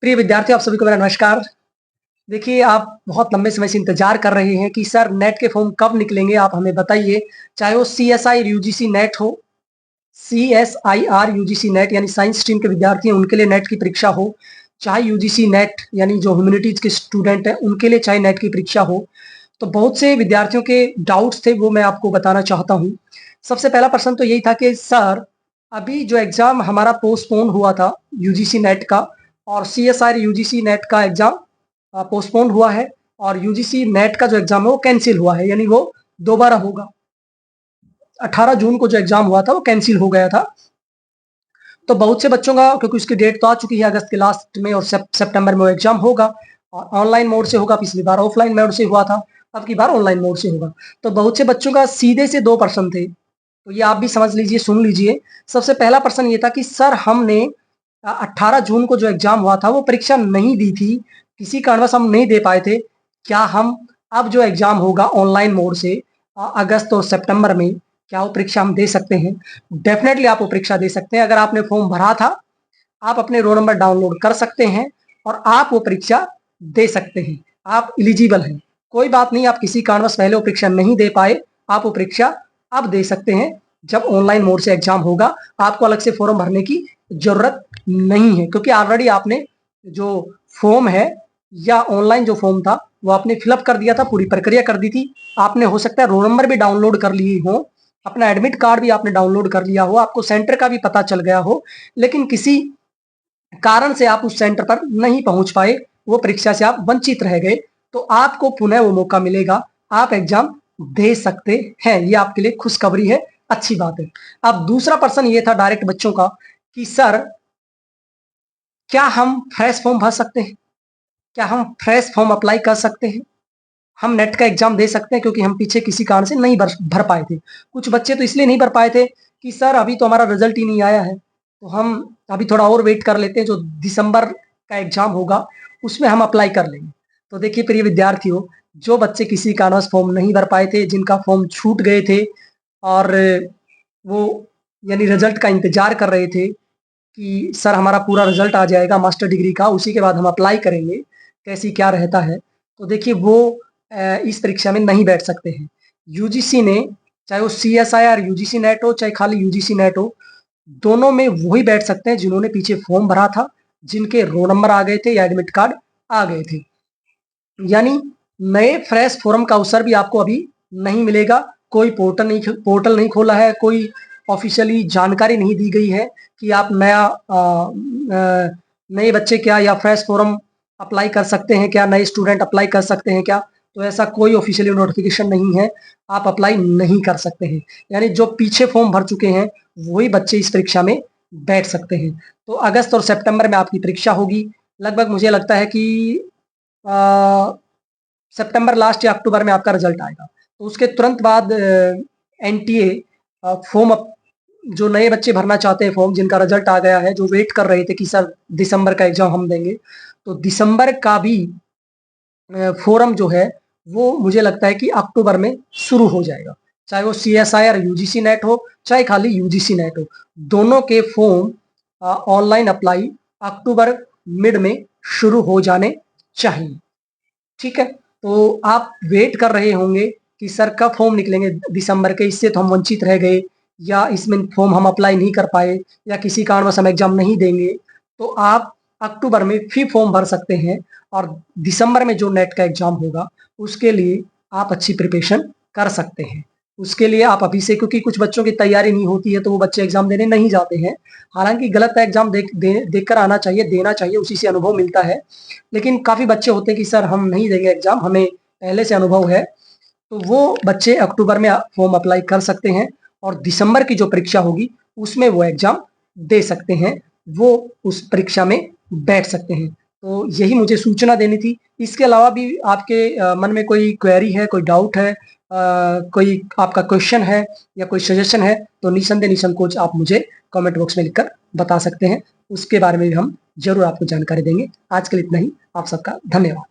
प्रिय विद्यार्थी, आप सभी को मेरा नमस्कार। देखिए, आप बहुत लंबे समय से इंतजार कर रहे हैं कि सर नेट के फॉर्म कब निकलेंगे, आप हमें बताइए। चाहे वो सीएसआई यूजीसी नेट हो, सीएसआईआर यूजीसी नेट यानी साइंस स्ट्रीम के विद्यार्थी हैं उनके लिए नेट की परीक्षा हो, चाहे यूजीसी नेट यानी जो ह्यूमैनिटीज के स्टूडेंट हैं उनके लिए चाहे नेट की परीक्षा हो। तो बहुत से विद्यार्थियों के डाउट्स थे, वो मैं आपको बताना चाहता हूँ। सबसे पहला प्रश्न तो यही था कि सर अभी जो एग्जाम हमारा पोस्टपोन हुआ था यूजीसी नेट का, और सीएसआर यूजीसी नेट का एग्जाम पोस्टपोन हुआ है, और यूजीसी नेट का जो एग्जाम है वो कैंसिल हुआ है, यानी वो दोबारा होगा। 18 जून को जो एग्जाम हुआ था वो कैंसिल हो गया था। तो बहुत से बच्चों का, क्योंकि उसकी डेट तो आ चुकी है अगस्त के लास्ट में और सितंबर में वो एग्जाम होगा, और ऑनलाइन मोड से होगा। पिछली बार ऑफलाइन मोड से हुआ था, अब की बार ऑनलाइन मोड से होगा। तो बहुत से बच्चों का सीधे से दो प्रश्न थे, तो ये आप भी समझ लीजिए, सुन लीजिए। सबसे पहला प्रश्न ये था कि सर हमने 18 जून को जो एग्जाम हुआ था वो परीक्षा नहीं दी थी, किसी कारणवश हम नहीं दे पाए थे। क्या हम अब जो एग्जाम होगा ऑनलाइन मोड से अगस्त और सितंबर में, क्या वो परीक्षा हम दे सकते हैं? डेफिनेटली आप वो परीक्षा दे सकते हैं। अगर आपने फॉर्म भरा था, आप अपने रोल नंबर डाउनलोड कर सकते हैं और आप वो परीक्षा दे सकते हैं। आप एलिजिबल हैं, कोई बात नहीं। आप किसी कारणवश पहले वो परीक्षा नहीं दे पाए, आप वो परीक्षा अब दे सकते हैं जब ऑनलाइन मोड से एग्जाम होगा। आपको अलग से फॉर्म भरने की जरूरत नहीं है, क्योंकि ऑलरेडी आपने जो फॉर्म है या ऑनलाइन जो फॉर्म था वो आपने फिलअप कर दिया था, पूरी प्रक्रिया कर दी थी। आपने हो सकता है रोल नंबर भी डाउनलोड कर लिए हो, अपना एडमिट कार्ड भी आपने डाउनलोड कर लिया हो, आपको सेंटर का भी पता चल गया हो, लेकिन किसी कारण से आप उस सेंटर पर नहीं पहुंच पाए, वो परीक्षा से आप वंचित रह गए, तो आपको पुनः वो मौका मिलेगा, आप एग्जाम दे सकते हैं। ये आपके लिए खुशखबरी है, अच्छी बात है। अब दूसरा प्रश्न ये था डायरेक्ट बच्चों का कि सर क्या हम फ्रेश फॉर्म भर सकते हैं, क्या हम फ्रेश फॉर्म अप्लाई कर सकते हैं, हम नेट का एग्जाम दे सकते हैं? क्योंकि हम पीछे किसी कारण से नहीं भर पाए थे। कुछ बच्चे तो इसलिए नहीं भर पाए थे कि सर अभी तो हमारा रिजल्ट ही नहीं आया है, तो हम अभी थोड़ा और वेट कर लेते हैं, जो दिसंबर का एग्जाम होगा उसमें हम अप्लाई कर लेंगे। तो देखिए प्रिय विद्यार्थियों, जो बच्चे किसी कारणवश फॉर्म नहीं भर पाए थे, जिनका फॉर्म छूट गए थे, और वो यानी रिजल्ट का इंतजार कर रहे थे कि सर हमारा पूरा रिजल्ट आ जाएगा मास्टर डिग्री का, उसी के बाद हम अप्लाई करेंगे, कैसी क्या रहता है, तो देखिए वो इस परीक्षा में नहीं बैठ सकते हैं। यूजीसी ने, चाहे वो सीएसआईआर यूजीसी नेट हो चाहे खाली यूजीसी नेट हो, दोनों में वही बैठ सकते हैं जिन्होंने पीछे फॉर्म भरा था, जिनके रोल नंबर आ गए थे या एडमिट कार्ड आ गए थे। यानी नए फ्रेश फॉर्म का अवसर भी आपको अभी नहीं मिलेगा। कोई पोर्टल नहीं खोला है, कोई ऑफिशियली जानकारी नहीं दी गई है कि आप नए बच्चे क्या या फ्रेश फॉर्म अप्लाई कर सकते हैं क्या, नए स्टूडेंट अप्लाई कर सकते हैं क्या। तो ऐसा कोई ऑफिशियली नोटिफिकेशन नहीं है, आप अप्लाई नहीं कर सकते हैं। यानी जो पीछे फॉर्म भर चुके हैं वही बच्चे इस परीक्षा में बैठ सकते हैं। तो अगस्त और सितंबर में आपकी परीक्षा होगी। लगभग मुझे लगता है कि सितंबर लास्ट या अक्टूबर में आपका रिजल्ट आएगा। तो उसके तुरंत बाद एनटीए फॉर्म, जो नए बच्चे भरना चाहते हैं फॉर्म, जिनका रिजल्ट आ गया है, जो वेट कर रहे थे कि सर दिसंबर का एग्जाम हम देंगे, तो दिसंबर का भी फोरम जो है वो मुझे लगता है कि अक्टूबर में शुरू हो जाएगा। चाहे वो सीएसआईआर यूजीसी नेट हो चाहे खाली यूजीसी नेट हो, दोनों के फॉर्म ऑनलाइन अप्लाई अक्टूबर मिड में शुरू हो जाने चाहिए। ठीक है, तो आप वेट कर रहे होंगे कि सर कब फॉर्म निकलेंगे दिसंबर के, इससे तो हम वंचित रह गए, या इसमें फॉर्म हम अप्लाई नहीं कर पाए, या किसी कारणवश हम एग्जाम नहीं देंगे। तो आप अक्टूबर में फिर फॉर्म भर सकते हैं, और दिसंबर में जो नेट का एग्जाम होगा उसके लिए आप अच्छी प्रिपरेशन कर सकते हैं। उसके लिए आप अभी से, क्योंकि कुछ बच्चों की तैयारी नहीं होती है तो वो बच्चे एग्जाम देने नहीं जाते हैं। हालांकि गलत एग्जाम देख कर आना चाहिए, देना चाहिए, उसी से अनुभव मिलता है। लेकिन काफ़ी बच्चे होते हैं कि सर हम नहीं देंगे एग्जाम, हमें पहले से अनुभव है, तो वो बच्चे अक्टूबर में फॉर्म अप्लाई कर सकते हैं, और दिसंबर की जो परीक्षा होगी उसमें वो एग्जाम दे सकते हैं, वो उस परीक्षा में बैठ सकते हैं। तो यही मुझे सूचना देनी थी। इसके अलावा भी आपके मन में कोई क्वेरी है, कोई डाउट है, कोई आपका क्वेश्चन है या कोई सजेशन है, तो निसंदेह निसंकोच आप मुझे कमेंट बॉक्स में लिखकर बता सकते हैं। उसके बारे में भी हम जरूर आपको जानकारी देंगे। आज के लिए इतना ही। आप सबका धन्यवाद।